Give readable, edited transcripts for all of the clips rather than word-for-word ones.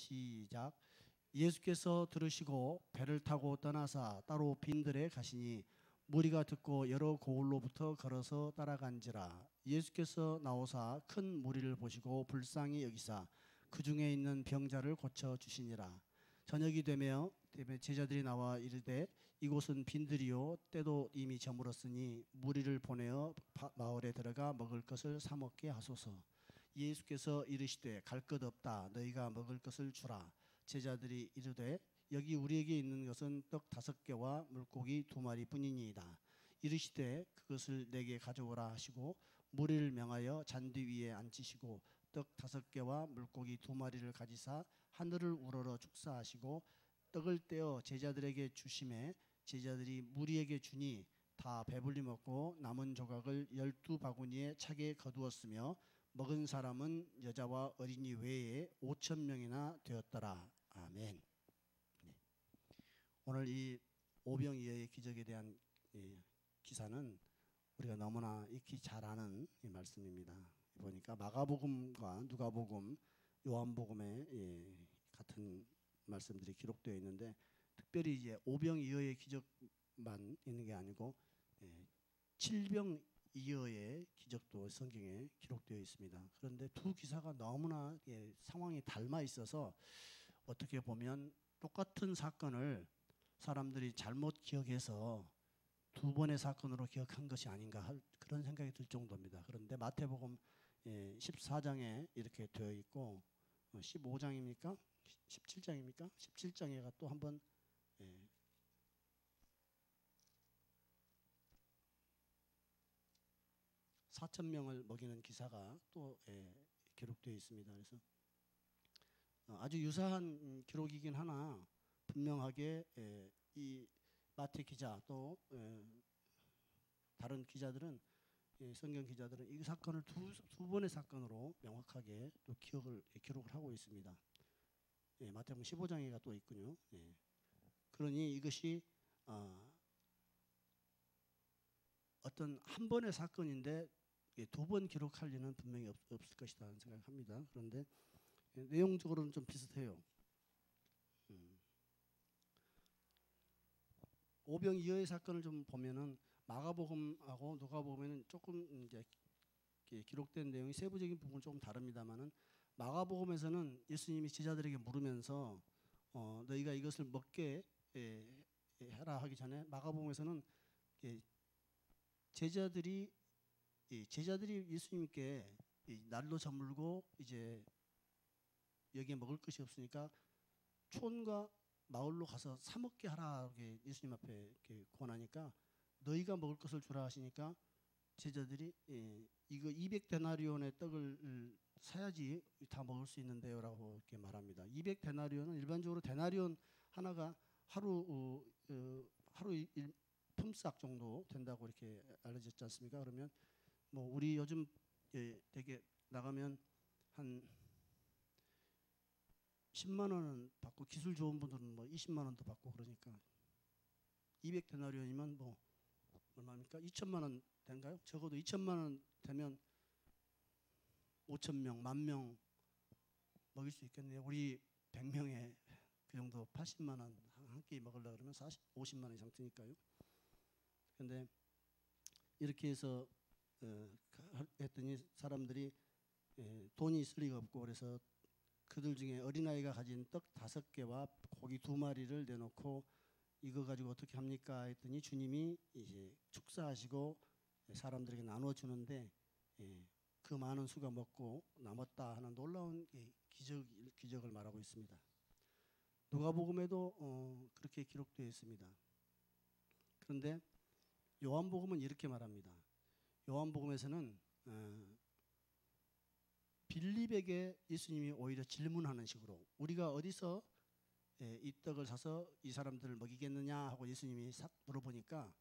시작. 예수께서 들으시고 배를 타고 떠나사 따로 빈들에 가시니 무리가 듣고 여러 고을로부터 걸어서 따라간지라. 예수께서 나오사 큰 무리를 보시고 불쌍히 여기사 그 중에 있는 병자를 고쳐 주시니라. 저녁이 되며 제자들이 나와 이르되 이곳은 빈들이요 때도 이미 저물었으니 무리를 보내어 마을에 들어가 먹을 것을 사 먹게 하소서. 예수께서 이르시되 갈 것 없다. 너희가 먹을 것을 주라. 제자들이 이르되 여기 우리에게 있는 것은 떡 5개와 물고기 2마리 뿐이니이다. 이르시되 그것을 내게 가져오라 하시고 무리를 명하여 잔디 위에 앉히시고 떡 5개와 물고기 2마리를 가지사 하늘을 우러러 축사하시고 떡을 떼어 제자들에게 주시매 제자들이 무리에게 주니 다 배불리 먹고 남은 조각을 12바구니에 차게 거두었으며 먹은 사람은 여자와 어린이 외에 5,000명이나 되었더라. 아멘. 네. 오늘 이 오병이어의 기적에 대한 기사는 우리가 너무나 익히 잘 아는 말씀입니다. 보니까 마가복음과 누가복음, 요한복음에 같은 말씀들이 기록되어 있는데 특별히 이제 오병이어의 기적만 있는 게 아니고 칠병이어의 기적도 성경에 기록되어 있습니다. 그런데 두 기사가 너무나 상황이 닮아 있어서 어떻게 보면 똑같은 사건을 사람들이 잘못 기억해서 두 번의 사건으로 기억한 것이 아닌가 그런 생각이 들 정도입니다. 그런데 마태복음 14장에 이렇게 되어 있고 15장입니까? 17장입니까? 17장에가 또 한번 4,000명을 먹이는 기사가 또 기록되어 있습니다. 그래서 아주 유사한 기록이긴 하나 분명하게 이 마태 기자 또 다른 기자들은 성경 기자들은 이 사건을 두 번의 사건으로 명확하게 또 기록을 하고 있습니다. 마태복음 15장에가 또 있군요. 그러니 이것이 어떤 한 번의 사건인데 두 번 기록할 리는 분명히 없을 것이다 생각합니다. 그런데 내용적으로는 좀 비슷해요. 오병이어의 사건을 좀 보면은 마가복음하고 누가복음에는 조금 이제 기록된 내용이 세부적인 부분은 조금 다릅니다만은 마가복음에서는 예수님이 제자들에게 물으면서 너희가 이것을 먹게 해라 하기 전에 마가복음에서는 제자들이 예수님께 날로 저물고 이제 여기에 먹을 것이 없으니까 촌과 마을로 가서 사 먹게 하라 예수님 앞에 이렇게 권하니까 너희가 먹을 것을 주라 하시니까 제자들이 이거 200데나리온의 떡을 사야지 다 먹을 수 있는데요라고 이렇게 말합니다. 200데나리온은 일반적으로 데나리온 하나가 하루 품삯 정도 된다고 이렇게 알려졌지 않습니까? 그러면 뭐 우리 요즘 되게 나가면 한 10만 원은 받고 기술 좋은 분들은 뭐 20만 원도 받고 그러니까 200데나리온이면 뭐 얼마입니까? 2천만 원 된가요? 적어도 2천만 원 되면 5,000명, 10,000명 먹일 수 있겠네요. 우리 100명에 그 정도 80만 원 한 끼 먹으려고 그러면 50만 원 이상 드니까요. 그런데 이렇게 해서 했더니 사람들이 돈이 있을 리가 없고 그래서 그들 중에 어린아이가 가진 떡 5개와 고기 2마리를 내놓고 이거 가지고 어떻게 합니까? 했더니 주님이 이제 축사하시고 사람들에게 나눠 주는데 그 많은 수가 먹고 남았다 하는 놀라운 기적을 말하고 있습니다. 누가복음에도 그렇게 기록되어 있습니다. 그런데 요한복음은 이렇게 말합니다. 요한복음에서는 빌립에게 예수님이 오히려 질문하는 식으로 우리가 어디서 이 떡을 사서 이 사람들을 먹이겠느냐 하고 예수님이 싹 물어보니까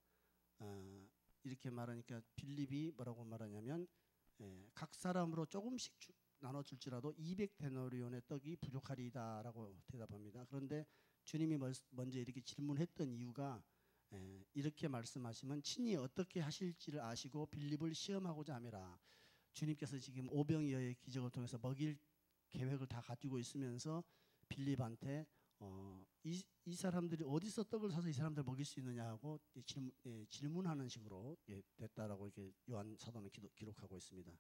이렇게 말하니까 빌립이 뭐라고 말하냐면 각 사람으로 조금씩 나눠줄지라도 200데나리온의 떡이 부족하리이다 라고 대답합니다. 그런데 주님이 먼저 이렇게 질문했던 이유가 이렇게 말씀하시면 친히 어떻게 하실지를 아시고 빌립을 시험하고자 함이라. 주님께서 지금 오병이어의 기적을 통해서 먹일 계획을 다 가지고 있으면서 빌립한테 이 사람들이 어디서 떡을 사서 이 사람들 먹일 수 있느냐 하고 질문하는 식으로 됐다라고 이렇게 요한 사도는 기록하고 있습니다.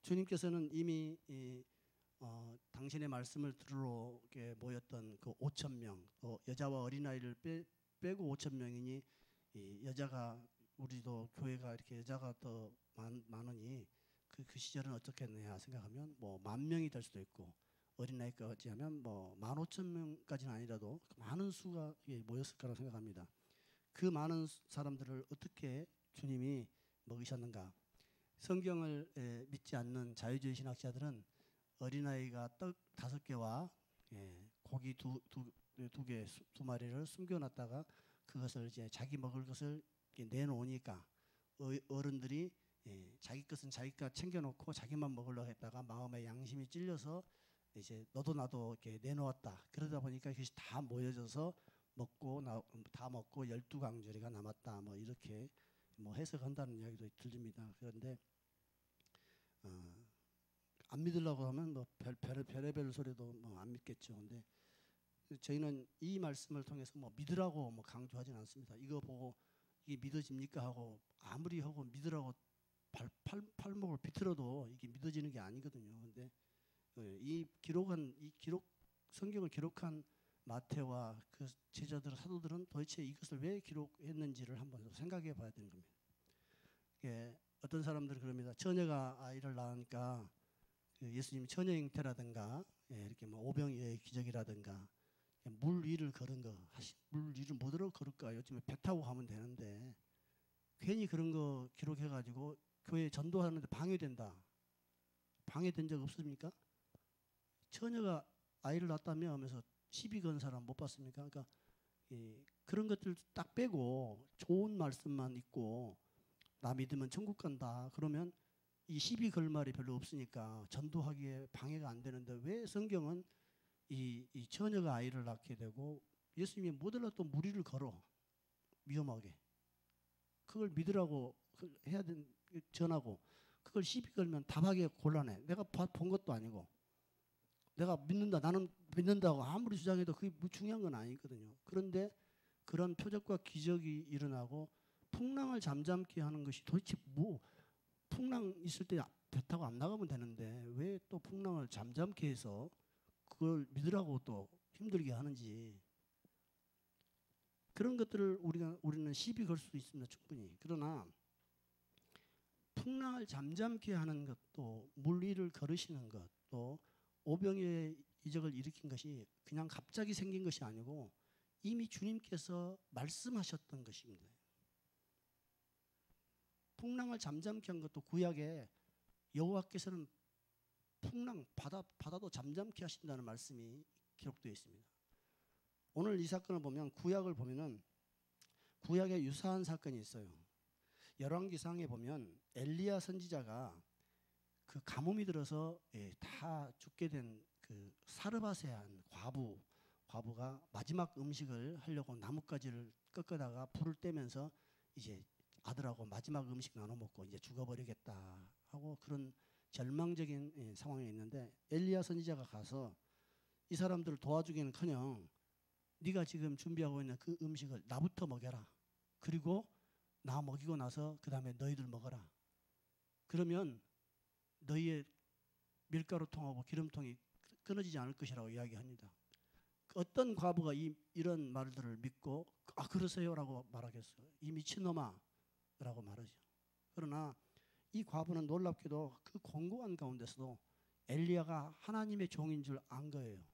주님께서는 이미 당신의 말씀을 들으러 모였던 그 5천 명, 여자와 어린아이를 빼고 5천 명이니 여자가 우리도 교회가 이렇게 여자가 더 많으니 그 시절은 어떻겠느냐 생각하면 뭐 10,000명이 될 수도 있고 어린아이까지 하면 뭐 15,000명까지는 아니라도 많은 수가 모였을 거라고 생각합니다. 그 많은 사람들을 어떻게 주님이 먹이셨는가? 성경을 믿지 않는 자유주의 신학자들은 어린아이가 떡 5개와 고기 두 마리를 숨겨놨다가 그것을 이제 자기 먹을 것을 내놓으니까 어른들이 자기 것은 자기가 챙겨놓고 자기만 먹으려고 했다가 마음의 양심이 찔려서 이제 너도 나도 이렇게 내놓았다. 그러다 보니까 그것이 다 모여져서 다 먹고 12강조리가 남았다. 뭐 이렇게 뭐 해석한다는 이야기도 들립니다. 그런데 안 믿으려고 하면 뭐 별의별 소리도 뭐 안 믿겠죠. 근데 저희는 이 말씀을 통해서 뭐 믿으라고 뭐 강조하지는 않습니다. 이거 보고 이게 믿어집니까 하고 아무리 하고 믿으라고 팔목을 비틀어도 이게 믿어지는 게 아니거든요. 근데 성경을 기록한 마태와 그 제자들 사도들은 도대체 이것을 왜 기록했는지를 한번 생각해 봐야 되는 겁니다. 어떤 사람들은 그럽니다. 처녀가 아이를 낳으니까 예수님이 처녀 잉태라든가 이렇게 뭐 오병이어의 기적이라든가 물 위를 걸은 거, 물 위를 뭐더러 걸을까? 요즘에 배 타고 가면 되는데 괜히 그런 거 기록해가지고 교회 전도하는데 방해된다. 방해된 적 없습니까? 처녀가 아이를 낳았다며 하면서 시비 건 사람 못 봤습니까? 그러니까 그런 것들 딱 빼고 좋은 말씀만 있고 나 믿으면 천국 간다. 그러면 이 시비 걸 말이 별로 없으니까 전도하기에 방해가 안 되는데 왜 성경은 이 처녀가 아이를 낳게 되고 예수님이 뭐더라 또 무리를 걸어 위험하게 그걸 믿으라고 해야 전하고 그걸 시비 걸면 답하기 곤란해. 내가 본 것도 아니고 내가 믿는다 나는 믿는다고 아무리 주장해도 그게 중요한 건 아니거든요. 그런데 그런 표적과 기적이 일어나고 풍랑을 잠잠케 하는 것이 도대체 뭐 풍랑 있을 때 배 타고 안 나가면 되는데 왜 또 풍랑을 잠잠케 해서 그걸 믿으라고 또 힘들게 하는지 그런 것들을 우리는 시비 걸 수도 있습니다. 충분히. 그러나 풍랑을 잠잠케 하는 것도 물 위를 걸으시는 것도 오병이어의 이적을 일으킨 것이 그냥 갑자기 생긴 것이 아니고 이미 주님께서 말씀하셨던 것입니다. 풍랑을 잠잠케 한 것도 구약에 여호와께서는 풍랑 바다도 잠잠케 하신다는 말씀이 기록되어 있습니다. 오늘 이 사건을 보면 구약을 보면은 구약에 유사한 사건이 있어요. 열왕기상에 보면 엘리야 선지자가 그 가뭄이 들어서 다 죽게 된 그 사르바세한 과부가 마지막 음식을 하려고 나뭇가지를 꺾어다가 불을 떼면서 이제 아들하고 마지막 음식 나눠 먹고 이제 죽어버리겠다 하고 그런 절망적인 상황에 있는데 엘리야 선지자가 가서 이 사람들을 도와주기는커녕 네가 지금 준비하고 있는 그 음식을 나부터 먹여라. 그리고 나 먹이고 나서 그 다음에 너희들 먹어라. 그러면 너희의 밀가루통하고 기름통이 끊어지지 않을 것이라고 이야기합니다. 어떤 과부가 이런 말들을 믿고 그러세요라고 말하겠어요. 이 미친놈아 라고 말하죠. 그러나 이 과부는 놀랍게도 그 공고한 가운데서도 엘리야가 하나님의 종인 줄 안 거예요.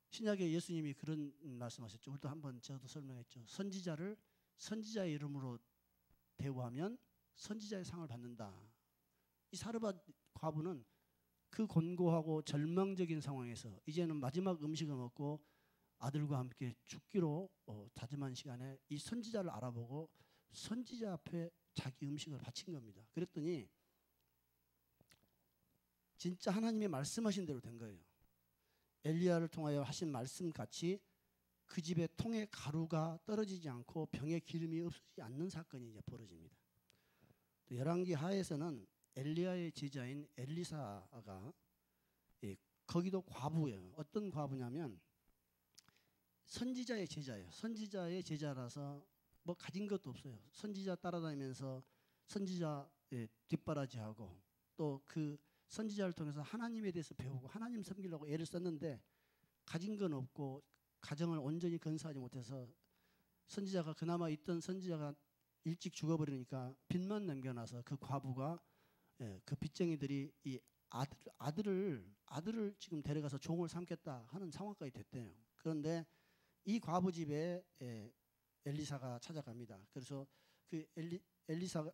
신약에 예수님이 그런 말씀하셨죠. 우리도 한번 저도 설명했죠. 선지자를 선지자의 이름으로 대우하면 선지자의 상을 받는다. 이 사르밧 과부는 그 곤고하고 절망적인 상황에서 이제는 마지막 음식을 먹고 아들과 함께 죽기로 다짐한 시간에 이 선지자를 알아보고 선지자 앞에 자기 음식을 바친 겁니다. 그랬더니 진짜 하나님의 말씀하신 대로 된 거예요. 엘리야를 통하여 하신 말씀 같이 그 집에 통에 가루가 떨어지지 않고 병에 기름이 없어지지 않는 사건이 이제 벌어집니다. 열왕기 하에서는 엘리야의 제자인 엘리사가 예, 거기도 과부예요. 어떤 과부냐면 선지자의 제자예요. 선지자의 제자라서 뭐 가진 것도 없어요. 선지자 따라다니면서 선지자 뒷바라지하고 또 그 선지자를 통해서 하나님에 대해서 배우고 하나님 섬기려고 애를 썼는데 가진 건 없고 가정을 온전히 건사하지 못해서 선지자가 그나마 있던 선지자가 일찍 죽어버리니까 빚만 남겨놔서 그 과부가 그 빚쟁이들이 이 아들을 지금 데려가서 종을 삼겠다 하는 상황까지 됐대요. 그런데 이 과부 집에 엘리사가 찾아갑니다. 그래서 그 엘리사가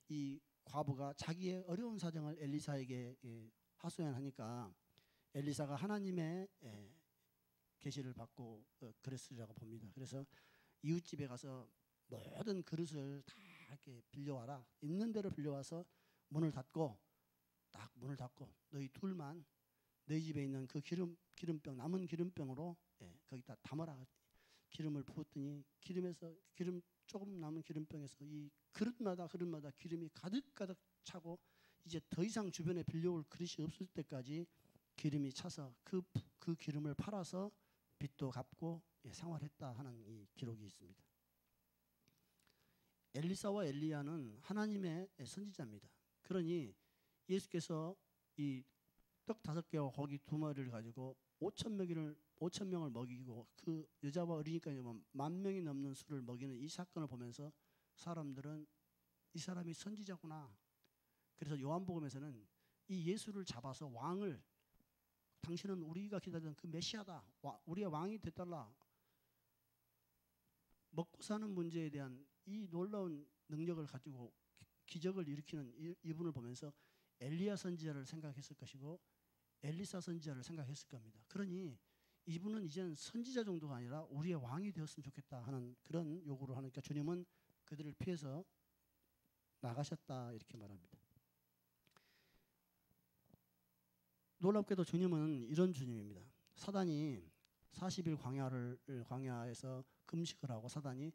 이 과부가 자기의 어려운 사정을 엘리사에게 하소연하니까 엘리사가 하나님의 계시를 받고 그랬으리라고 봅니다. 그래서 이웃집에 가서 모든 그릇을 다 이렇게 빌려와라. 있는 대로 빌려와서 문을 닫고 딱 문을 닫고 너희 둘만 너희 집에 있는 그 기름병 남은 기름병으로 거기다 담아라. 기름을 부었더니 기름 조금 남은 기름병에서 이 그릇마다 기름이 가득 차고 이제 더 이상 주변에 빌려올 그릇이 없을 때까지 기름이 차서 그 기름을 팔아서 빚도 갚고 생활했다 하는 이 기록이 있습니다. 엘리사와 엘리야는 하나님의 선지자입니다. 그러니 예수께서 이 떡 5개와 고기 2마리를 가지고 5,000명을 먹이고 그 여자와 어린이까지 10,000명이 넘는 수를 먹이는 이 사건을 보면서 사람들은 이 사람이 선지자구나. 그래서 요한복음에서는 이 예수를 잡아서 왕을 당신은 우리가 기다리던 그 메시아다. 우리의 왕이 되달라. 먹고 사는 문제에 대한 이 놀라운 능력을 가지고 기적을 일으키는 이분을 보면서 엘리야 선지자를 생각했을 것이고 엘리사 선지자를 생각했을 겁니다. 그러니 이분은 이제는 선지자 정도가 아니라 우리의 왕이 되었으면 좋겠다 하는 그런 요구를 하니까 주님은 그들을 피해서 나가셨다 이렇게 말합니다. 놀랍게도 주님은 이런 주님입니다. 사단이 40일 광야에서 금식을 하고 사단이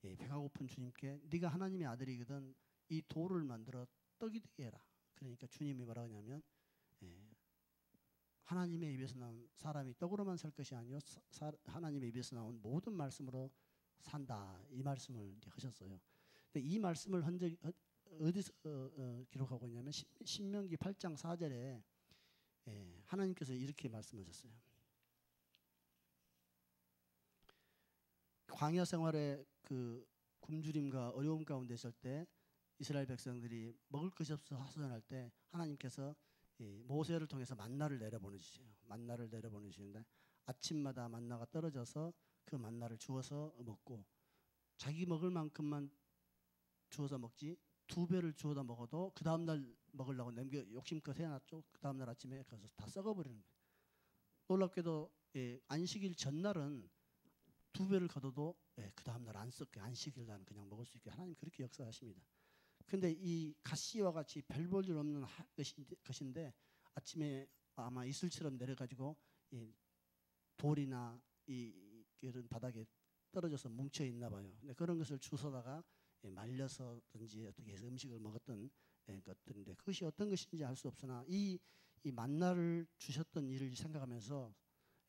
배가 고픈 주님께 네가 하나님의 아들이거든 이 돌을 만들어 떡이 되게 해라. 그러니까 주님이 뭐라고 하냐면 하나님의 입에서 나온 사람이 떡으로만 살 것이 아니요 하나님의 입에서 나온 모든 말씀으로 산다. 이 말씀을 하셨어요. 근데 이 말씀을 어디서 기록하고 있냐면 신명기 8장 4절에 하나님께서 이렇게 말씀하셨어요. 광야 생활에 그 굶주림과 어려움 가운데 있을 때 이스라엘 백성들이 먹을 것이 없어서 하소연할 때 하나님께서 모세를 통해서 만나를 내려보내주세요. 만나를 내려보내주시는데 아침마다 만나가 떨어져서 그 만나를 주워서 먹고 자기 먹을 만큼만 주워서 먹지 2배를 주워다 먹어도 그 다음날 먹으려고 욕심껏 해놨죠. 그 다음날 아침에 가서 다 썩어버리는 거예요. 놀랍게도 안식일 전날은 2배를 거둬도 그 다음날 안 썩게 안식일 날은 그냥 먹을 수 있게 하나님 그렇게 역사하십니다. 근데 이 가시와 같이 별 볼 일 없는 것인데 아침에 아마 이슬처럼 내려가지고 돌이나 이런 바닥에 떨어져서 뭉쳐 있나 봐요. 근데 그런 것을 주워다가 말려서든지 어떻게 해서 음식을 먹었던 것들인데 그것이 어떤 것인지 알 수 없으나 이 만나를 주셨던 일을 생각하면서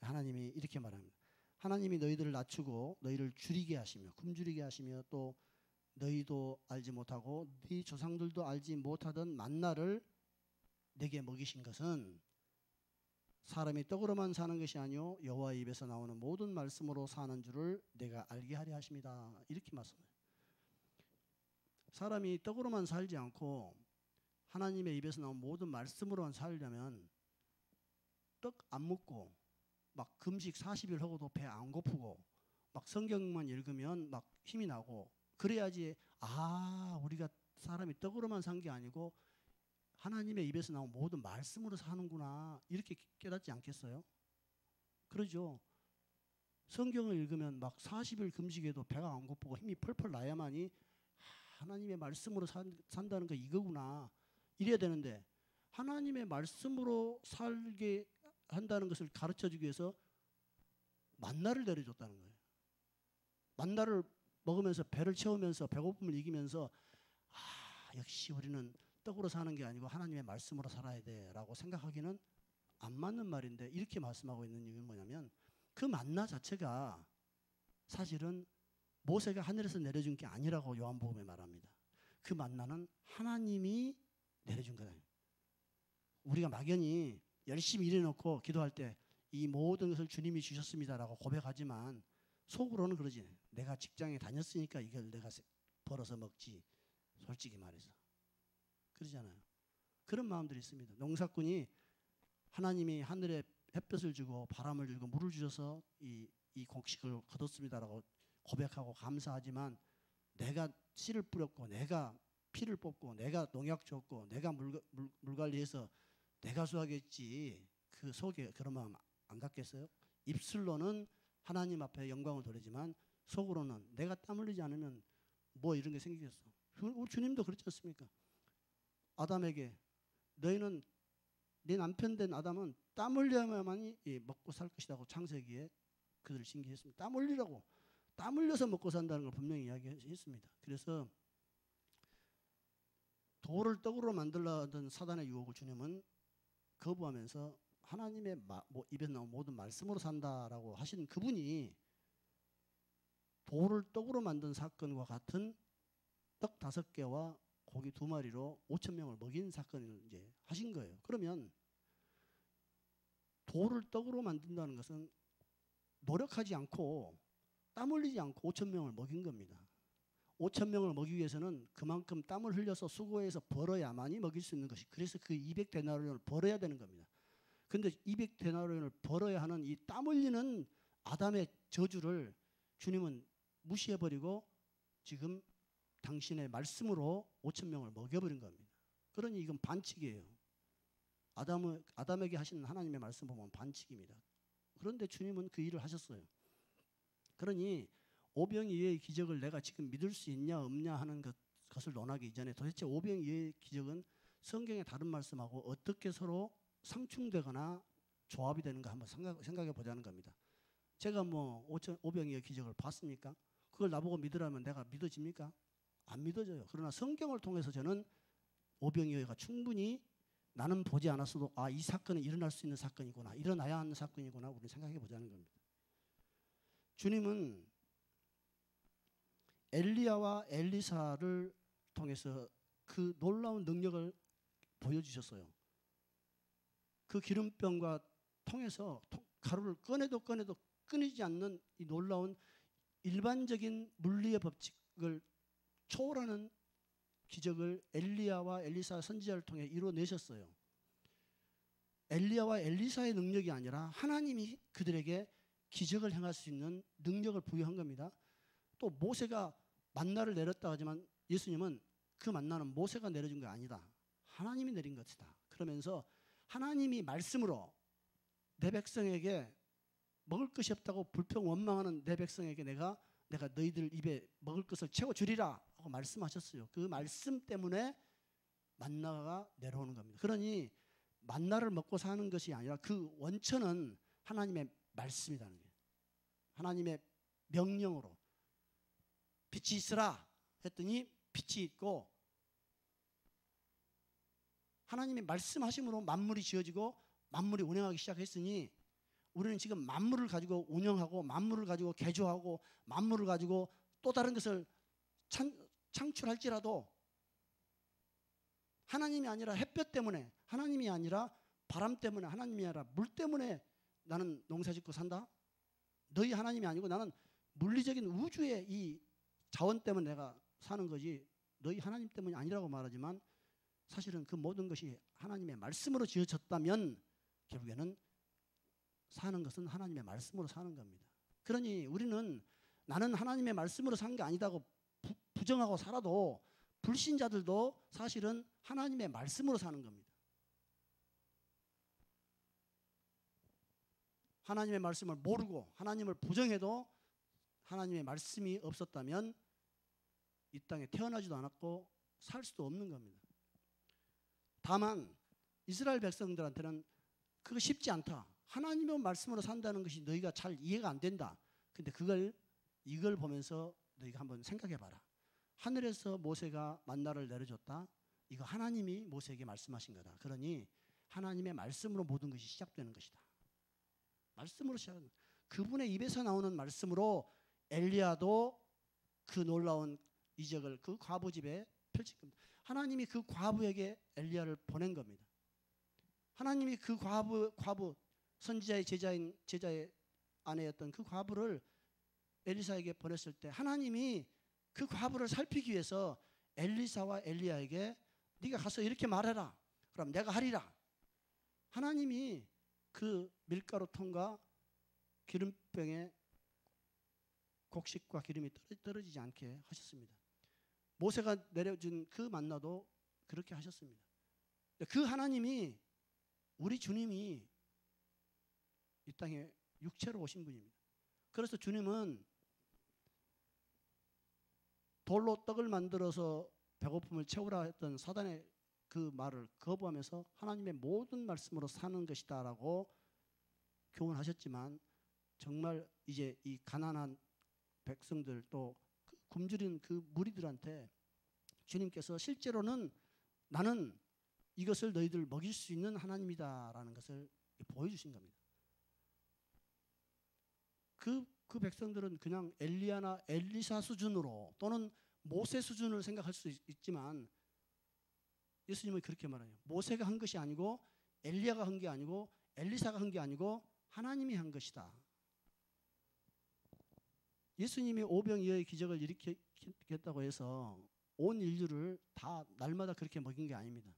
하나님이 이렇게 말합니다. 하나님이 너희들을 낮추고 너희를 줄이게 하시며 굶주리게 하시며 또 너희도 알지 못하고 네 조상들도 알지 못하던 만나를 내게 먹이신 것은 사람이 떡으로만 사는 것이 아니요 여호와의 입에서 나오는 모든 말씀으로 사는 줄을 내가 알게 하려 하십니다. 이렇게 말씀해요. 사람이 떡으로만 살지 않고 하나님의 입에서 나온 모든 말씀으로만 살려면 떡 안 먹고 막 금식 40일 하고도 배 안 고프고 막 성경만 읽으면 막 힘이 나고 그래야지 우리가 사람이 떡으로만 산 게 아니고 하나님의 입에서 나온 모든 말씀으로 사는구나 이렇게 깨닫지 않겠어요? 그러죠. 성경을 읽으면 막 40일 금식에도 배가 안 고프고 힘이 펄펄 나야만이 하나님의 말씀으로 산다는 거 이거구나 이래야 되는데 하나님의 말씀으로 살게 한다는 것을 가르쳐주기 위해서 만나를 내려줬다는 거예요. 만나를 먹으면서 배를 채우면서 배고픔을 이기면서 역시 우리는 떡으로 사는 게 아니고 하나님의 말씀으로 살아야 돼라고 생각하기는 안 맞는 말인데 이렇게 말씀하고 있는 이유는 뭐냐면 그 만나 자체가 사실은 모세가 하늘에서 내려준 게 아니라고 요한복음에 말합니다. 그 만나는 하나님이 내려준 거다. 우리가 막연히 열심히 일해놓고 기도할 때 이 모든 것을 주님이 주셨습니다라고 고백하지만 속으로는 그러지. 내가 직장에 다녔으니까 이걸 내가 벌어서 먹지. 솔직히 말해서. 그러잖아요. 그런 마음들이 있습니다. 농사꾼이 하나님이 하늘에 햇볕을 주고 바람을 주고 물을 주셔서 이 곡식을 거뒀습니다라고 고백하고 감사하지만 내가 씨를 뿌렸고 내가 피를 뽑고 내가 농약 줬고 내가 물 관리해서 내가 수확했지 그 속에 그런 마음 안 갖겠어요? 입술로는 하나님 앞에 영광을 돌리지만 속으로는 내가 땀 흘리지 않으면 뭐 이런 게 생기겠어. 우리 주님도 그렇지 않습니까? 아담에게 너희는 네 남편 된 아담은 땀 흘려야만이 먹고 살 것이라고 창세기에 그들을 징계했습니다. 땀 흘리라고. 땀 흘려서 먹고 산다는 걸 분명히 이야기했습니다. 그래서 돌을 떡으로 만들려 하던 사단의 유혹을 주님은 거부하면서 하나님의 입에서 나온 모든 말씀으로 산다라고 하신 그분이 돌을 떡으로 만든 사건과 같은 떡 5개와 고기 2마리로 5천 명을 먹인 사건을 이제 하신 거예요. 그러면 돌을 떡으로 만든다는 것은 노력하지 않고 땀 흘리지 않고 5천 명을 먹인 겁니다. 5천 명을 먹이기 위해서는 그만큼 땀을 흘려서 수고해서 벌어야만이 먹일 수 있는 것이. 그래서 그 200데나리온을 벌어야 되는 겁니다. 근데 200데나리온을 벌어야 하는 이 땀 흘리는 아담의 저주를 주님은 무시해버리고 지금 당신의 말씀으로 5천 명을 먹여버린 겁니다. 그러니 이건 반칙이에요. 아담에게 하신 하나님의 말씀 보면 반칙입니다. 그런데 주님은 그 일을 하셨어요. 그러니 오병이어의 기적을 내가 지금 믿을 수 있냐 없냐 하는 것을 논하기 이전에 도대체 오병이어의 기적은 성경의 다른 말씀하고 어떻게 서로 상충되거나 조합이 되는가 한번 생각해 보자는 겁니다. 제가 오병이어 기적을 봤습니까? 그걸 나보고 믿으라면 내가 믿어집니까? 안 믿어져요. 그러나 성경을 통해서 저는 오병이어가 충분히 나는 보지 않았어도 이 사건은 일어날 수 있는 사건이구나. 일어나야 하는 사건이구나. 우리는 생각해 보자는 겁니다. 주님은 엘리야와 엘리사를 통해서 그 놀라운 능력을 보여주셨어요. 그 기름병과 통해서 가루를 꺼내도 끊이지 않는 이 놀라운 일반적인 물리의 법칙을 초월하는 기적을 엘리야와 엘리사 선지자를 통해 이루어내셨어요. 엘리야와 엘리사의 능력이 아니라 하나님이 그들에게 기적을 행할 수 있는 능력을 부여한 겁니다. 또 모세가 만나를 내렸다 하지만 예수님은 그 만나는 모세가 내려준 게 아니다. 하나님이 내린 것이다. 그러면서 하나님이 말씀으로 내 백성에게 먹을 것이 없다고 불평 원망하는 내 백성에게 내가 너희들 입에 먹을 것을 채워주리라 하고 말씀하셨어요. 그 말씀 때문에 만나가 내려오는 겁니다. 그러니 만나를 먹고 사는 것이 아니라 그 원천은 하나님의 말씀이라는 거예요. 하나님의 명령으로 빛이 있으라 했더니 빛이 있고 하나님의 말씀하심으로 만물이 지어지고 만물이 운행하기 시작했으니 우리는 지금 만물을 가지고 운영하고 만물을 가지고 개조하고 만물을 가지고 또 다른 것을 창출할지라도 하나님이 아니라 햇볕 때문에 하나님이 아니라 바람 때문에 하나님이 아니라 물 때문에 나는 농사짓고 산다. 너희 하나님이 아니고 나는 물리적인 우주의 이 자원 때문에 내가 사는 거지 너희 하나님 때문이 아니라고 말하지만 사실은 그 모든 것이 하나님의 말씀으로 지어졌다면 결국에는 사는 것은 하나님의 말씀으로 사는 겁니다. 그러니 우리는 나는 하나님의 말씀으로 산 게 아니다고 부정하고 살아도 불신자들도 사실은 하나님의 말씀으로 사는 겁니다. 하나님의 말씀을 모르고 하나님을 부정해도 하나님의 말씀이 없었다면 이 땅에 태어나지도 않았고 살 수도 없는 겁니다. 다만 이스라엘 백성들한테는 그거 쉽지 않다. 하나님의 말씀으로 산다는 것이 너희가 잘 이해가 안 된다. 근데 이걸 보면서 너희가 한번 생각해 봐라. 하늘에서 모세가 만나를 내려줬다. 이거 하나님이 모세에게 말씀하신 거다. 그러니 하나님의 말씀으로 모든 것이 시작되는 것이다. 말씀으로 시작하는, 그분의 입에서 나오는 말씀으로 엘리야도 그 놀라운 이적을 그 과부 집에 펼친 겁니다. 하나님이 그 과부에게 엘리야를 보낸 겁니다. 하나님이 그 과부 선지자의 제자의 아내였던 그 과부를 엘리사에게 보냈을 때 하나님이 그 과부를 살피기 위해서 엘리사와 엘리야에게 네가 가서 이렇게 말해라. 그럼 내가 하리라. 하나님이 그 밀가루통과 기름병에 곡식과 기름이 떨어지지 않게 하셨습니다. 모세가 내려준 그 만나도 그렇게 하셨습니다. 그 하나님이, 우리 주님이 이 땅에 육체로 오신 분입니다. 그래서 주님은 돌로 떡을 만들어서 배고픔을 채우라 했던 사단의 그 말을 거부하면서 하나님의 모든 말씀으로 사는 것이다 라고 교훈하셨지만, 정말 이제 이 가난한 백성들 또 굶주린 그 무리들한테 주님께서 실제로는 나는 이것을 너희들 먹일 수 있는 하나님이다 라는 것을 보여주신 겁니다. 그 백성들은 그냥 엘리야나 엘리사 수준으로 또는 모세 수준을 생각할 수 있지만, 예수님은 그렇게 말해요. 모세가 한 것이 아니고 엘리야가 한 게 아니고 엘리사가 한 게 아니고 하나님이 한 것이다. 예수님이 오병이어의 기적을 일으켰다고 해서 온 인류를 다 날마다 그렇게 먹인 게 아닙니다.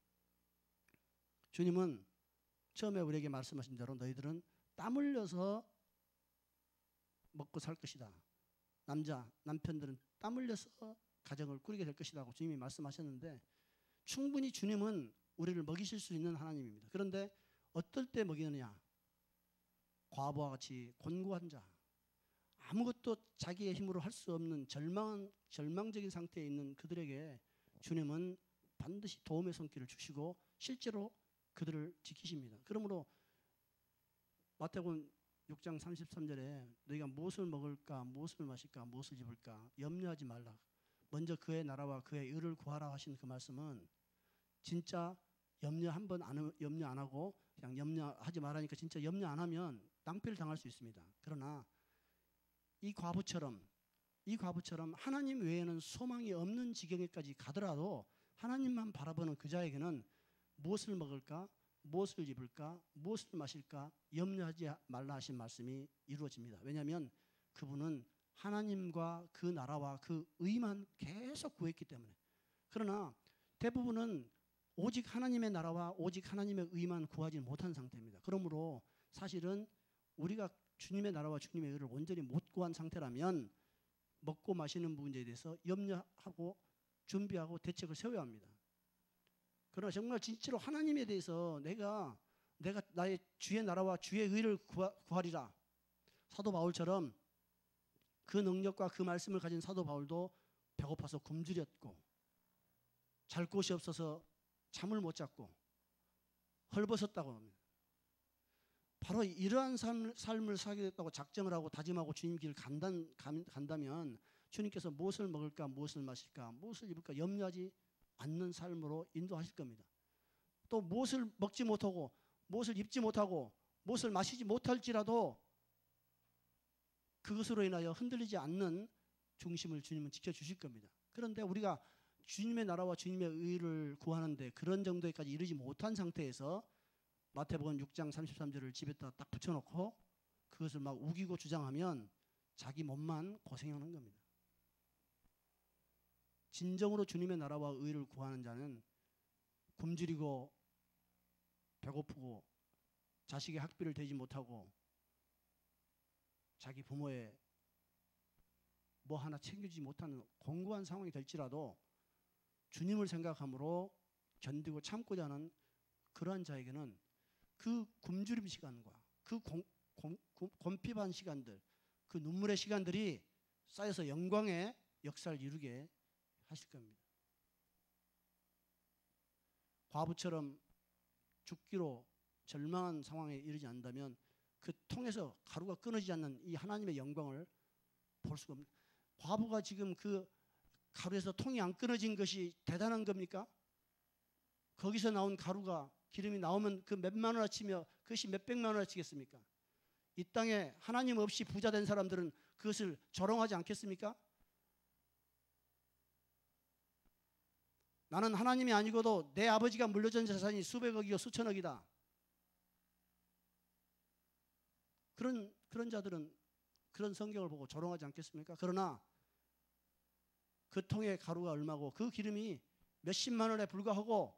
주님은 처음에 우리에게 말씀하신 대로 너희들은 땀 흘려서 먹고 살 것이다. 남편들은 땀 흘려서 가정을 꾸리게 될 것이라고 주님이 말씀하셨는데, 충분히 주님은 우리를 먹이실 수 있는 하나님입니다. 그런데 어떨 때 먹이느냐? 과부와 같이 곤고한 자, 아무것도 자기의 힘으로 할 수 없는 절망적인 상태에 있는 그들에게 주님은 반드시 도움의 손길을 주시고 실제로 그들을 지키십니다. 그러므로 마태복음 6장 33절에 너희가 무엇을 먹을까, 무엇을 마실까, 무엇을 입을까 염려하지 말라. 먼저 그의 나라와 그의 의를 구하라 하신 그 말씀은 진짜 염려 안 하고 그냥 염려하지 말라니까 진짜 염려 안 하면 낭패를 당할 수 있습니다. 그러나 이 과부처럼 하나님 외에는 소망이 없는 지경에까지 가더라도 하나님만 바라보는 그 자에게는 무엇을 먹을까, 무엇을 입을까, 무엇을 마실까 염려하지 말라 하신 말씀이 이루어집니다. 왜냐하면 그분은 하나님과 그 나라와 그 의만 계속 구했기 때문에. 그러나 대부분은 오직 하나님의 나라와 오직 하나님의 의만 구하지 못한 상태입니다. 그러므로 사실은 우리가 주님의 나라와 주님의 의를 온전히 못 구한 상태라면 먹고 마시는 문제에 대해서 염려하고 준비하고 대책을 세워야 합니다. 그러나 정말 진짜로 하나님에 대해서 내가 나의 주의 나라와 주의 의를 구하리라. 사도 바울처럼 그 능력과 그 말씀을 가진 사도 바울도 배고파서 굶주렸고 잘 곳이 없어서 잠을 못 잤고 헐벗었다고 합니다. 바로 이러한 삶을 살겠다고 작정을 하고 다짐하고 주님 길 간다면 주님께서 무엇을 먹을까, 무엇을 마실까, 무엇을 입을까 염려하지 않는 삶으로 인도하실 겁니다. 또 무엇을 먹지 못하고 무엇을 입지 못하고 무엇을 마시지 못할지라도 그것으로 인하여 흔들리지 않는 중심을 주님은 지켜주실 겁니다. 그런데 우리가 주님의 나라와 주님의 의를 구하는데 그런 정도에까지 이르지 못한 상태에서 마태복음 6장 33절을 집에다 딱 붙여놓고 그것을 막 우기고 주장하면 자기 몸만 고생하는 겁니다. 진정으로 주님의 나라와 의를 구하는 자는 굶주리고 배고프고 자식의 학비를 대지 못하고 자기 부모의 뭐 하나 챙기지 못하는 공고한 상황이 될지라도 주님을 생각함으로 견디고 참고자 하는 그러한 자에게는 그 굶주림 시간과 그 곰핍한 시간들, 그 눈물의 시간들이 쌓여서 영광의 역사를 이루게 하실 겁니다. 과부처럼 죽기로 절망한 상황에 이르지 않는다면 그 통에서 가루가 끊어지지 않는 이 하나님의 영광을 볼 수가 없습니다. 과부가 지금 그 가루에서 통이 안 끊어진 것이 대단한 겁니까? 거기서 나온 가루가 기름이 나오면 그 몇만 원을 치며 그것이 몇백만 원을 치겠습니까? 이 땅에 하나님 없이 부자 된 사람들은 그것을 조롱하지 않겠습니까? 나는 하나님이 아니고도 내 아버지가 물려준 재산이 수백억이고 수천억이다. 그런 자들은 그런 성경을 보고 조롱하지 않겠습니까? 그러나 그 통의 가루가 얼마고 그 기름이 몇십만 원에 불과하고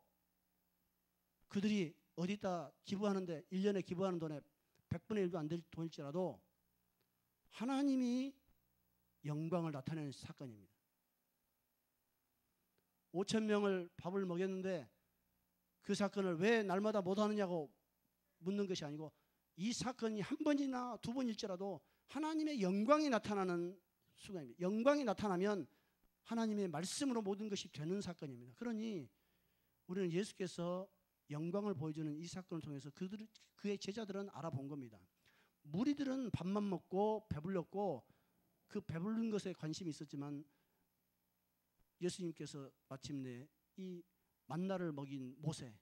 그들이 어디다 기부하는데 1년에 기부하는 돈의 100분의 1도 안 될 돈일지라도 하나님이 영광을 나타내는 사건입니다. 5천 명을 밥을 먹였는데 그 사건을 왜 날마다 못하느냐고 묻는 것이 아니고 이 사건이 한 번이나 두 번일지라도 하나님의 영광이 나타나는 순간입니다. 영광이 나타나면 하나님의 말씀으로 모든 것이 되는 사건입니다. 그러니 우리는 예수께서 영광을 보여주는 이 사건을 통해서 그의 제자들은 알아본 겁니다. 무리들은 밥만 먹고 배불렀고 그 배부른 것에 관심이 있었지만 예수님께서 마침내 이 만나를 먹인 모세,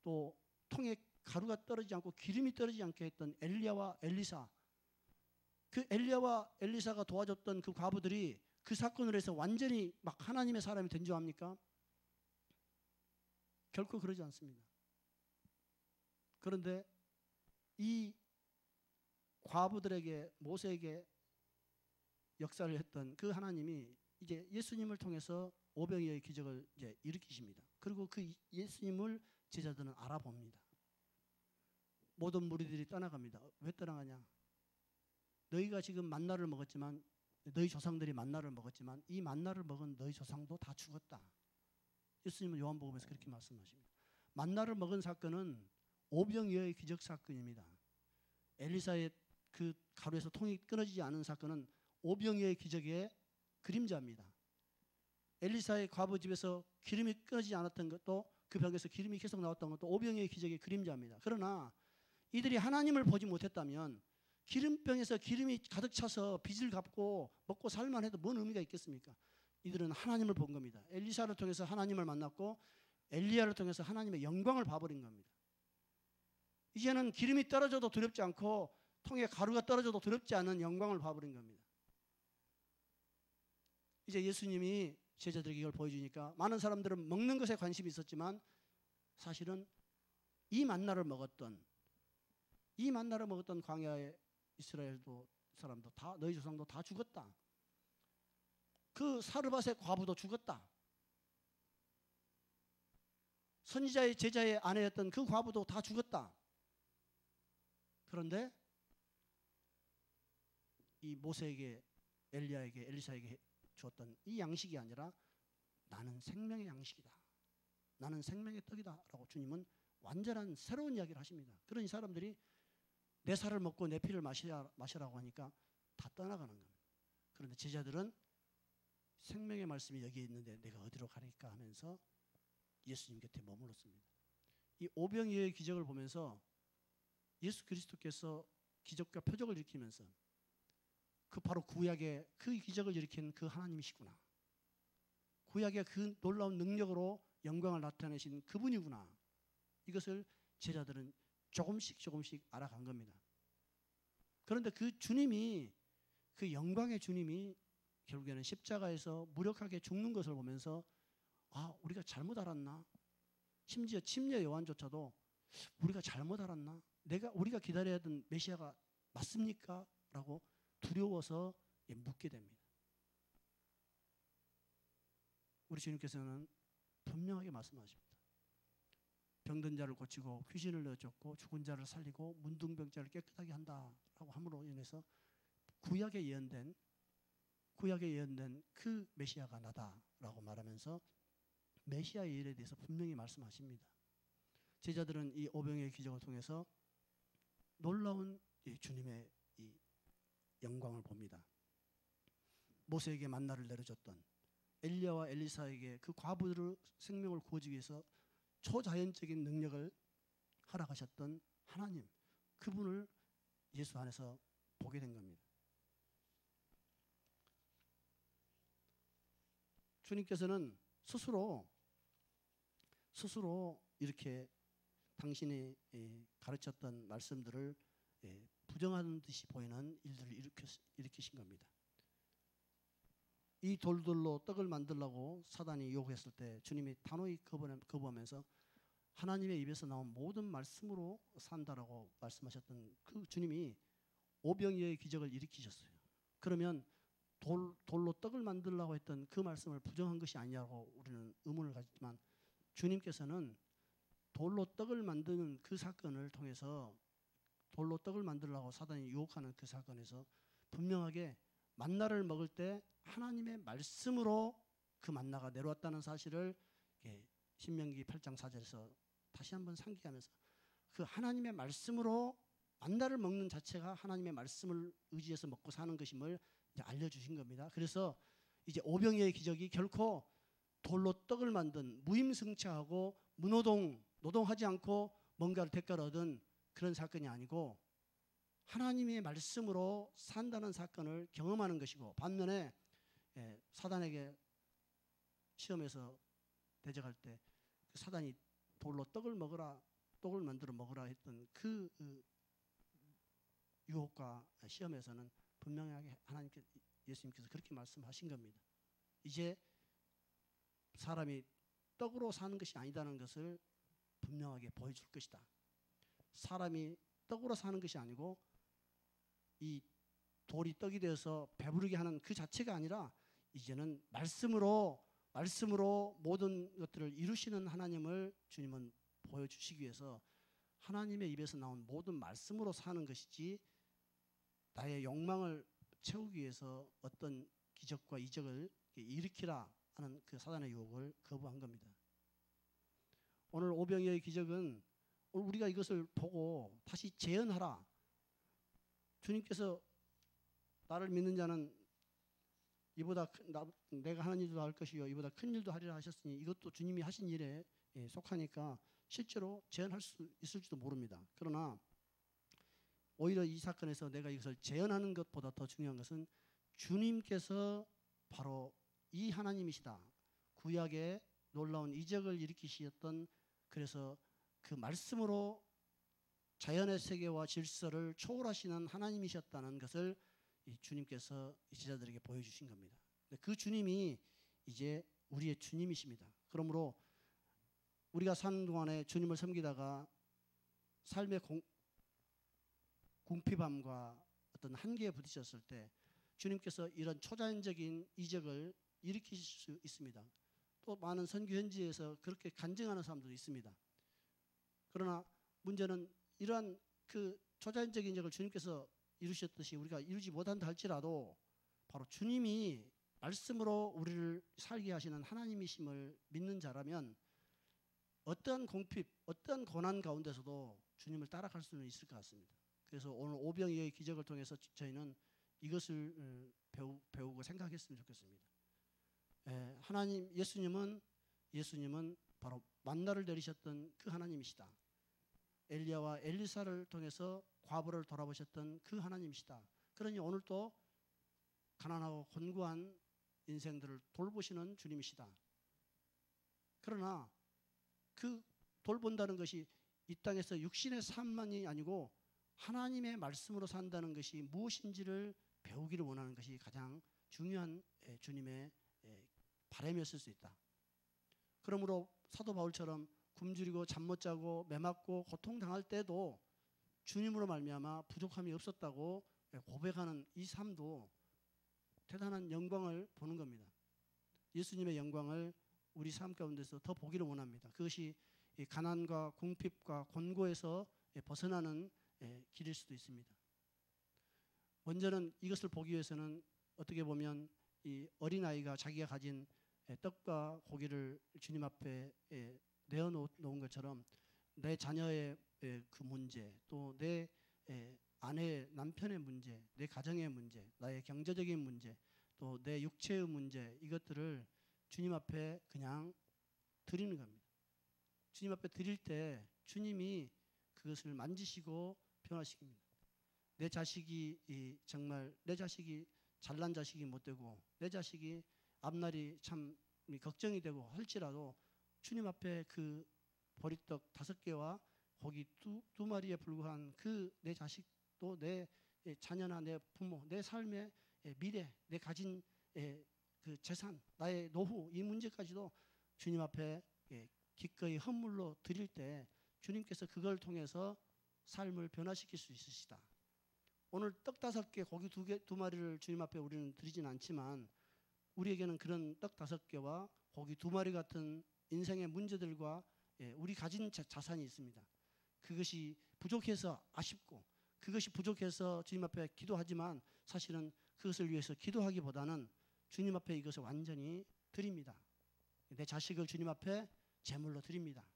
또 통에 가루가 떨어지지 않고 기름이 떨어지지 않게 했던 엘리야와 엘리사, 그 엘리야와 엘리사가 도와줬던 그 과부들이 그 사건으로 해서 완전히 막 하나님의 사람이 된 줄 압니까? 결코 그러지 않습니다. 그런데 이 과부들에게, 모세에게 역사를 했던 그 하나님이 이제 예수님을 통해서 오병이어의 기적을 이제 일으키십니다. 그리고 그 예수님을 제자들은 알아봅니다. 모든 무리들이 떠나갑니다. 왜 떠나가냐? 너희가 지금 만나를 먹었지만, 너희 조상들이 만나를 먹었지만 이 만나를 먹은 너희 조상도 다 죽었다. 예수님은 요한복음에서 그렇게 말씀하십니다. 만나를 먹은 사건은 오병이어의 기적 사건입니다. 엘리사의 그 가루에서 통이 끊어지지 않은 사건은 오병이어의 기적의 그림자입니다. 엘리사의 과부 집에서 기름이 끊어지지 않았던 것도, 그 벽에서 기름이 계속 나왔던 것도 오병이어의 기적의 그림자입니다. 그러나 이들이 하나님을 보지 못했다면 기름병에서 기름이 가득 차서 빚을 갚고 먹고 살만 해도 뭔 의미가 있겠습니까? 이들은 하나님을 본 겁니다. 엘리사를 통해서 하나님을 만났고 엘리야를 통해서 하나님의 영광을 봐버린 겁니다. 이제는 기름이 떨어져도 두렵지 않고 통에 가루가 떨어져도 두렵지 않은 영광을 봐버린 겁니다. 이제 예수님이 제자들에게 이걸 보여주니까 많은 사람들은 먹는 것에 관심이 있었지만 사실은 이 만나를 먹었던 광야의 이스라엘도 사람도 다, 너희 조상도 다 죽었다. 그 사르밧의 과부도 죽었다. 선지자의 제자의 아내였던 그 과부도 다 죽었다. 그런데 이 모세에게, 엘리야에게, 엘리사에게 주었던 이 양식이 아니라 나는 생명의 양식이다, 나는 생명의 떡이다 라고 주님은 완전한 새로운 이야기를 하십니다. 그러니 사람들이 내 살을 먹고 내 피를 마시라고 하니까 다 떠나가는 겁니다. 그런데 제자들은 생명의 말씀이 여기에 있는데 내가 어디로 가니까 하면서 예수님 곁에 머물렀습니다. 이 오병이어의 기적을 보면서 예수 그리스도께서 기적과 표적을 일으키면서 그 바로 구약의 그 기적을 일으킨 그 하나님이시구나, 구약의 그 놀라운 능력으로 영광을 나타내신 그분이구나, 이것을 제자들은 조금씩 알아간 겁니다. 그런데 그 주님이, 그 영광의 주님이 결국에는 십자가에서 무력하게 죽는 것을 보면서 아, 우리가 잘못 알았나? 심지어 침례 요한조차도 우리가 잘못 알았나? 우리가 기다려야 하던 메시아가 맞습니까? 라고 두려워서 묻게 됩니다. 우리 주님께서는 분명하게 말씀하십니다. 병든 자를 고치고 귀신을 내쫓고 죽은 자를 살리고 문둥병자를 깨끗하게 한다라고 함으로 인해서 구약에 예언된 그 메시아가 나다라고 말하면서 메시아의 일에 대해서 분명히 말씀하십니다. 제자들은 이 오병이어의 기적을 통해서 놀라운 이 주님의 이 영광을 봅니다. 모세에게 만나를 내려줬던, 엘리야와 엘리사에게 그 과부들의 생명을 구하기 위해서 초자연적인 능력을 허락하셨던 하나님, 그분을 예수 안에서 보게 된 겁니다. 주님께서는 스스로 이렇게 당신이 가르쳤던 말씀들을 부정하는 듯이 보이는 일들을 일으키신 겁니다. 이 돌들로 떡을 만들라고 사단이 유혹했을 때 주님이 단호히 거부하면서 하나님의 입에서 나온 모든 말씀으로 산다라고 말씀하셨던 그 주님이 오병이어의 기적을 일으키셨어요. 그러면 돌로 떡을 만들라고 했던 그 말씀을 부정한 것이 아니냐고 우리는 의문을 가지지만, 주님께서는 돌로 떡을 만드는 그 사건을 통해서, 돌로 떡을 만들라고 사단이 유혹하는 그 사건에서 분명하게 만나를 먹을 때 하나님의 말씀으로 그 만나가 내려왔다는 사실을 신명기 8장 4절에서 다시 한번 상기하면서, 그 하나님의 말씀으로 만나를 먹는 자체가 하나님의 말씀을 의지해서 먹고 사는 것임을 이제 알려주신 겁니다. 그래서 이제 오병이어의 기적이 결코 돌로 떡을 만든 무임승차하고 노동하지 않고 뭔가를 대가로 얻은 그런 사건이 아니고 하나님의 말씀으로 산다는 사건을 경험하는 것이고, 반면에 사단에게 시험에서 대적할 때 그 사단이 돌로 떡을 만들어 먹으라 했던 그 유혹과 시험에서는 분명하게 예수님께서 그렇게 말씀하신 겁니다. 이제 사람이 떡으로 사는 것이 아니다는 것을 분명하게 보여줄 것이다. 사람이 떡으로 사는 것이 아니고 이 돌이 떡이 되어서 배부르게 하는 그 자체가 아니라 이제는 말씀으로 모든 것들을 이루시는 하나님을 주님은 보여주시기 위해서 하나님의 입에서 나온 모든 말씀으로 사는 것이지, 나의 욕망을 채우기 위해서 어떤 기적과 이적을 일으키라 하는 그 사단의 유혹을 거부한 겁니다. 오늘 오병이어의 기적은 우리가 이것을 보고 다시 재현하라. 주님께서 나를 믿는 자는 내가 하는 일도 할 것이요 이보다 큰 일도 하리라 하셨으니, 이것도 주님이 하신 일에 속하니까 실제로 재현할 수 있을지도 모릅니다. 그러나 오히려 이 사건에서 내가 이것을 재현하는 것보다 더 중요한 것은 주님께서 바로 이 하나님이시다. 구약의 놀라운 이적을 일으키셨던, 그래서 그 말씀으로 자연의 세계와 질서를 초월하시는 하나님이셨다는 것을 주님께서 제자들에게 보여주신 겁니다. 그 주님이 이제 우리의 주님이십니다. 그러므로 우리가 사는 동안에 주님을 섬기다가 삶의 궁핍함과 어떤 한계에 부딪혔을 때 주님께서 이런 초자연적인 이적을 일으키실 수 있습니다. 또 많은 선교 현지에서 그렇게 간증하는 사람도 있습니다. 그러나 문제는 이러한 그 초자연적인 이적을 주님께서 이루셨듯이 우리가 이루지 못한다 할지라도 바로 주님이 말씀으로 우리를 살게 하시는 하나님이심을 믿는 자라면 어떠한 공핍, 어떠한 고난 가운데서도 주님을 따라갈 수는 있을 것 같습니다. 그래서 오늘 오병이어의 기적을 통해서 저희는 이것을 배우고 생각했으면 좋겠습니다. 예수님은 바로 만나를 내리셨던 그 하나님이시다. 엘리야와 엘리사를 통해서 과부를 돌아보셨던 그 하나님이시다. 그러니 오늘도 가난하고 곤고한 인생들을 돌보시는 주님이시다. 그러나 그 돌본다는 것이 이 땅에서 육신의 삶만이 아니고 하나님의 말씀으로 산다는 것이 무엇인지를 배우기를 원하는 것이 가장 중요한 주님의 바람이었을 수 있다. 그러므로 사도 바울처럼 굶주리고 잠 못 자고 매맞고 고통당할 때도 주님으로 말미암아 부족함이 없었다고 고백하는 이 삶도 대단한 영광을 보는 겁니다. 예수님의 영광을 우리 삶 가운데서 더 보기를 원합니다. 그것이 가난과 궁핍과 곤고에서 벗어나는 길일 수도 있습니다. 먼저는 이것을 보기 위해서는 어떻게 보면 이 어린아이가 자기가 가진 떡과 고기를 주님 앞에 내어놓은 것처럼 내 자녀의 그 문제, 또 내 아내의 남편의 문제, 내 가정의 문제, 나의 경제적인 문제, 또 내 육체의 문제, 이것들을 주님 앞에 그냥 드리는 겁니다. 주님 앞에 드릴 때 주님이 그것을 만지시고 변화시킵니다. 내 자식이 잘난 자식이 못 되고 내 자식이 앞날이 참 걱정이 되고 할지라도 주님 앞에 그 보리떡 5개와 고기 두 마리에 불과한 그 내 자식도 내 자녀나 내 부모, 내 삶의 미래, 내 가진 그 재산, 나의 노후 이 문제까지도 주님 앞에 기꺼이 헌물로 드릴 때 주님께서 그걸 통해서 삶을 변화시킬 수 있으시다. 오늘 떡 5개, 고기 2마리를 주님 앞에 우리는 드리진 않지만 우리에게는 그런 떡 5개와 고기 2마리 같은 인생의 문제들과 우리 가진 자산이 있습니다. 그것이 부족해서 아쉽고 그것이 부족해서 주님 앞에 기도하지만 사실은 그것을 위해서 기도하기보다는 주님 앞에 이것을 완전히 드립니다. 내 자식을 주님 앞에 제물로 드립니다.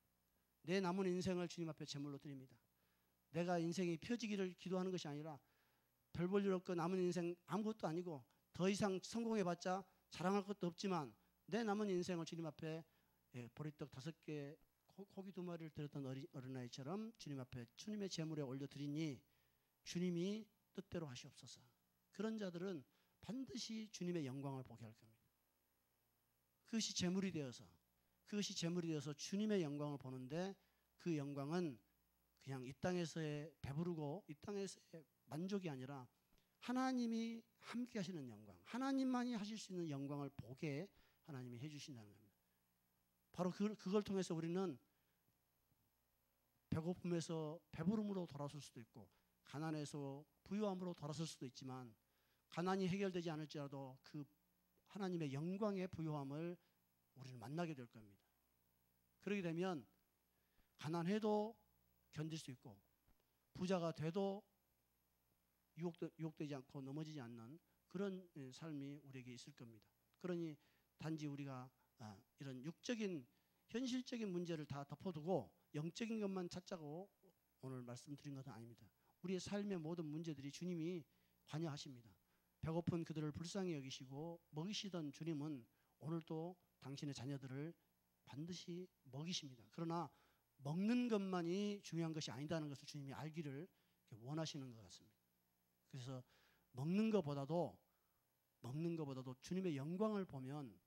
내 남은 인생을 주님 앞에 제물로 드립니다. 내가 인생이 펴지기를 기도하는 것이 아니라 별 볼 일 없고 남은 인생 아무것도 아니고 더 이상 성공해봤자 자랑할 것도 없지만 내 남은 인생을 주님 앞에 보리떡 5개, 고기 2마리를 드렸던 어린아이처럼 주님 앞에 주님의 제물에 올려드리니 주님이 뜻대로 하시옵소서. 그런 자들은 반드시 주님의 영광을 보게 할 겁니다. 그것이 제물이 되어서 주님의 영광을 보는데 그 영광은 그냥 이 땅에서의 배부르고 이 땅에서의 만족이 아니라 하나님이 함께 하시는 영광, 하나님만이 하실 수 있는 영광을 보게 하나님이 해주신다는 겁니다. 바로 그걸 통해서 우리는 배고픔에서 배부름으로 돌아설 수도 있고 가난에서 부유함으로 돌아설 수도 있지만 가난이 해결되지 않을지라도 그 하나님의 영광의 부유함을 우리는 만나게 될 겁니다. 그렇게 되면 가난해도 견딜 수 있고 부자가 돼도 유혹되지 않고 넘어지지 않는 그런 삶이 우리에게 있을 겁니다. 그러니 단지 우리가 이런 육적인 현실적인 문제를 다 덮어두고 영적인 것만 찾자고 오늘 말씀드린 것은 아닙니다. 우리의 삶의 모든 문제들이 주님이 관여하십니다. 배고픈 그들을 불쌍히 여기시고 먹이시던 주님은 오늘도 당신의 자녀들을 반드시 먹이십니다. 그러나 먹는 것만이 중요한 것이 아니다는 것을 주님이 알기를 원하시는 것 같습니다. 그래서 먹는 것보다도 주님의 영광을 보면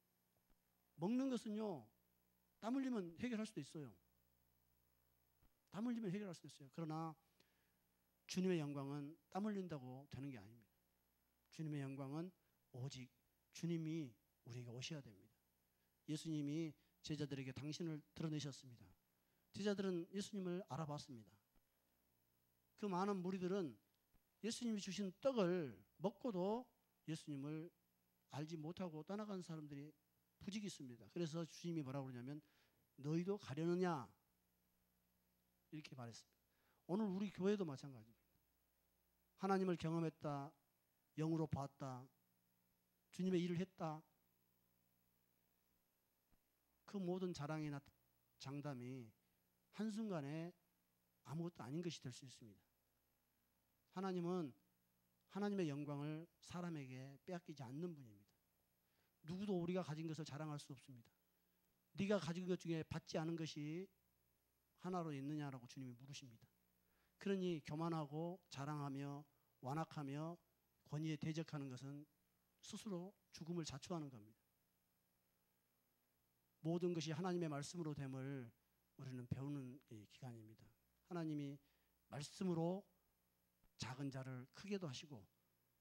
먹는 것은요 땀 흘리면 해결할 수도 있어요. 그러나 주님의 영광은 땀 흘린다고 되는 게 아닙니다. 주님의 영광은 오직 주님이 우리에게 오셔야 됩니다. 예수님이 제자들에게 당신을 드러내셨습니다. 제자들은 예수님을 알아봤습니다. 그 많은 무리들은 예수님이 주신 떡을 먹고도 예수님을 알지 못하고 떠나간 사람들이 부직이 있습니다. 그래서 주님이 뭐라고 그러냐면 너희도 가려느냐 이렇게 말했습니다. 오늘 우리 교회도 마찬가지입니다. 하나님을 경험했다, 영으로 봤다, 주님의 일을 했다. 그 모든 자랑이나 장담이 한순간에 아무것도 아닌 것이 될 수 있습니다. 하나님은 하나님의 영광을 사람에게 빼앗기지 않는 분입니다. 누구도 우리가 가진 것을 자랑할 수 없습니다. 네가 가진 것 중에 받지 않은 것이 하나로 있느냐라고 주님이 물으십니다. 그러니 교만하고 자랑하며 완악하며 권위에 대적하는 것은 스스로 죽음을 자초하는 겁니다. 모든 것이 하나님의 말씀으로 됨을 우리는 배우는 기간입니다. 하나님이 말씀으로 작은 자를 크게도 하시고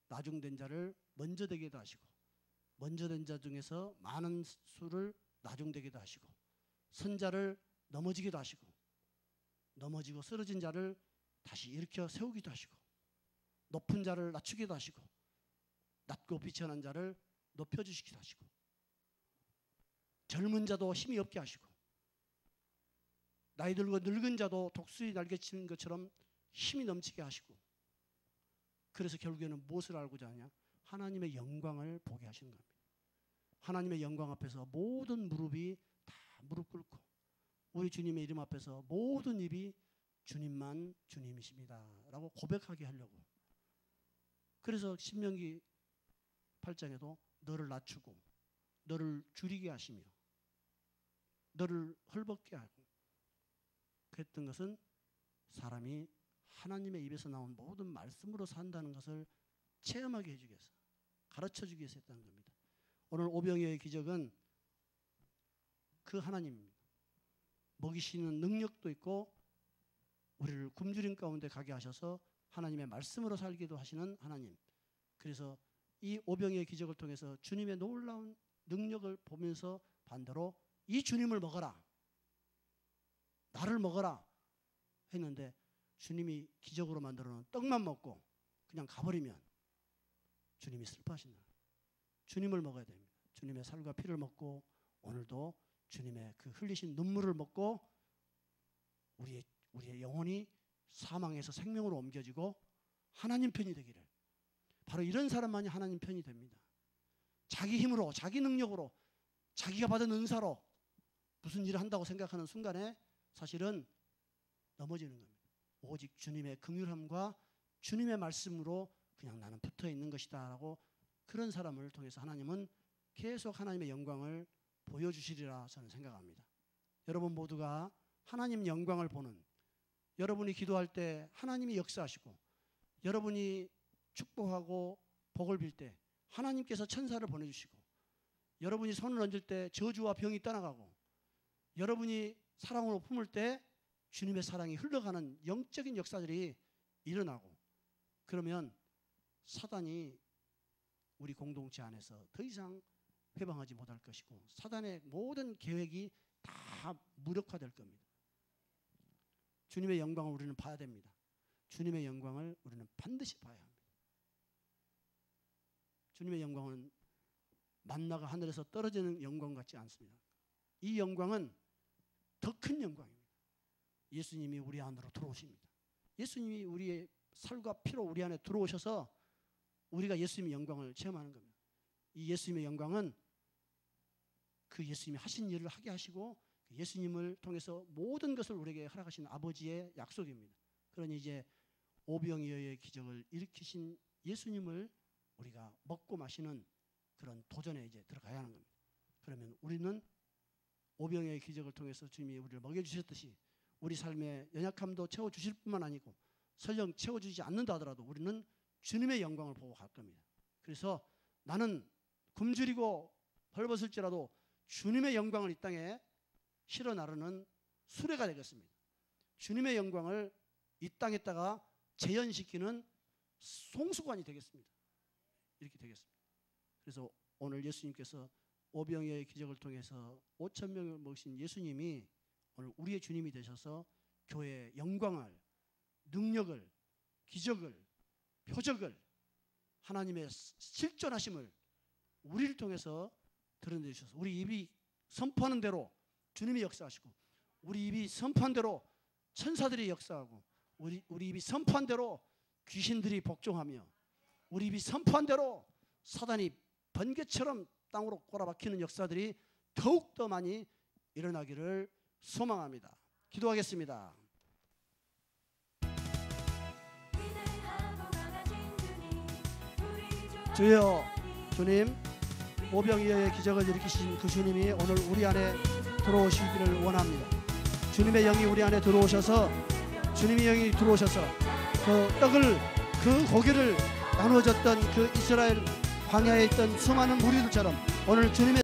나중된 자를 먼저 되게도 하시고 먼저 된 자 중에서 많은 수를 나중되게도 하시고 선자를 넘어지기도 하시고 넘어지고 쓰러진 자를 다시 일으켜 세우기도 하시고 높은 자를 낮추기도 하시고 낮고 비천한 자를 높여주시기도 하시고 젊은 자도 힘이 없게 하시고 나이 들고 늙은 자도 독수리 날개치는 것처럼 힘이 넘치게 하시고 그래서 결국에는 무엇을 알고자 하냐? 하나님의 영광을 보게 하시는 겁니다. 하나님의 영광 앞에서 모든 무릎이 다 무릎 꿇고 우리 주님의 이름 앞에서 모든 입이 주님만 주님이십니다 라고 고백하게 하려고. 그래서 신명기 8장에도 너를 낮추고 너를 줄이게 하시며 너를 헐벗게 하고 그랬던 것은 사람이 하나님의 입에서 나온 모든 말씀으로 산다는 것을 체험하게 해주기 위해서 가르쳐주기 위해서 했다는 겁니다. 오늘 오병이어의 기적은 그 하나님입니다. 먹이시는 능력도 있고 우리를 굶주림 가운데 가게 하셔서 하나님의 말씀으로 살기도 하시는 하나님. 그래서 이 오병이의 기적을 통해서 주님의 놀라운 능력을 보면서 반대로 이 주님을 먹어라, 나를 먹어라 했는데 주님이 기적으로 만들어 놓은 떡만 먹고 그냥 가버리면 주님이 슬퍼하신다. 주님을 먹어야 됩니다. 주님의 살과 피를 먹고 오늘도 주님의 그 흘리신 눈물을 먹고 우리의 영혼이 사망에서 생명으로 옮겨지고 하나님 편이 되기를. 바로 이런 사람만이 하나님 편이 됩니다. 자기 힘으로, 자기 능력으로, 자기가 받은 은사로 무슨 일을 한다고 생각하는 순간에 사실은 넘어지는 겁니다. 오직 주님의 긍휼함과 주님의 말씀으로 그냥 나는 붙어 있는 것이다 라고, 그런 사람을 통해서 하나님은 계속 하나님의 영광을 보여주시리라 저는 생각합니다. 여러분 모두가 하나님 영광을 보는, 여러분이 기도할 때 하나님이 역사하시고, 여러분이 축복하고 복을 빌 때 하나님께서 천사를 보내주시고, 여러분이 손을 얹을 때 저주와 병이 떠나가고, 여러분이 사랑으로 품을 때 주님의 사랑이 흘러가는 영적인 역사들이 일어나고, 그러면 사단이 우리 공동체 안에서 더 이상 회방하지 못할 것이고 사단의 모든 계획이 다 무력화될 겁니다. 주님의 영광을 우리는 봐야 됩니다. 주님의 영광을 우리는 반드시 봐야 합니다. 주님의 영광은 만나가 하늘에서 떨어지는 영광 같지 않습니다. 이 영광은 더 큰 영광입니다. 예수님이 우리 안으로 들어오십니다. 예수님이 우리의 살과 피로 우리 안에 들어오셔서 우리가 예수님의 영광을 체험하는 겁니다. 이 예수님의 영광은 그 예수님이 하신 일을 하게 하시고 예수님을 통해서 모든 것을 우리에게 허락하신 아버지의 약속입니다. 그러니 이제 오병이어의 기적을 일으키신 예수님을 우리가 먹고 마시는 그런 도전에 이제 들어가야 하는 겁니다. 그러면 우리는 오병이어의 기적을 통해서 주님이 우리를 먹여주셨듯이 우리 삶의 연약함도 채워주실 뿐만 아니고 설령 채워주지 않는다 하더라도 우리는 주님의 영광을 보고 갈 겁니다. 그래서 나는 굶주리고 벌벗을지라도 주님의 영광을 이 땅에 실어 나르는 수레가 되겠습니다. 주님의 영광을 이 땅에다가 재현시키는 송수관이 되겠습니다. 이렇게 되겠습니다. 그래서 오늘 예수님께서 오병이어의 기적을 통해서 5천 명을 먹이신 예수님이 오늘 우리의 주님이 되셔서 교회의 영광을, 능력을, 기적을, 표적을, 하나님의 실존하심을 우리를 통해서 드러내 주셔서 우리 입이 선포하는 대로 주님이 역사하시고, 우리 입이 선포한 대로 천사들이 역사하고, 우리 입이 선포한 대로 귀신들이 복종하며, 우리 입이 선포한 대로 사단이 번개처럼 땅으로 꼬라박히는 역사들이 더욱더 많이 일어나기를 소망합니다. 기도하겠습니다. 주여, 주님, 오병이어의 기적을 일으키신 그 주님이 오늘 우리 안에 들어오시기를 원합니다. 주님의 영이 우리 안에 들어오셔서, 주님의 영이 들어오셔서 그 떡을, 그 고기를 나누어졌던 그 이스라엘 광야에 있던 수많은 무리들처럼 오늘 주님의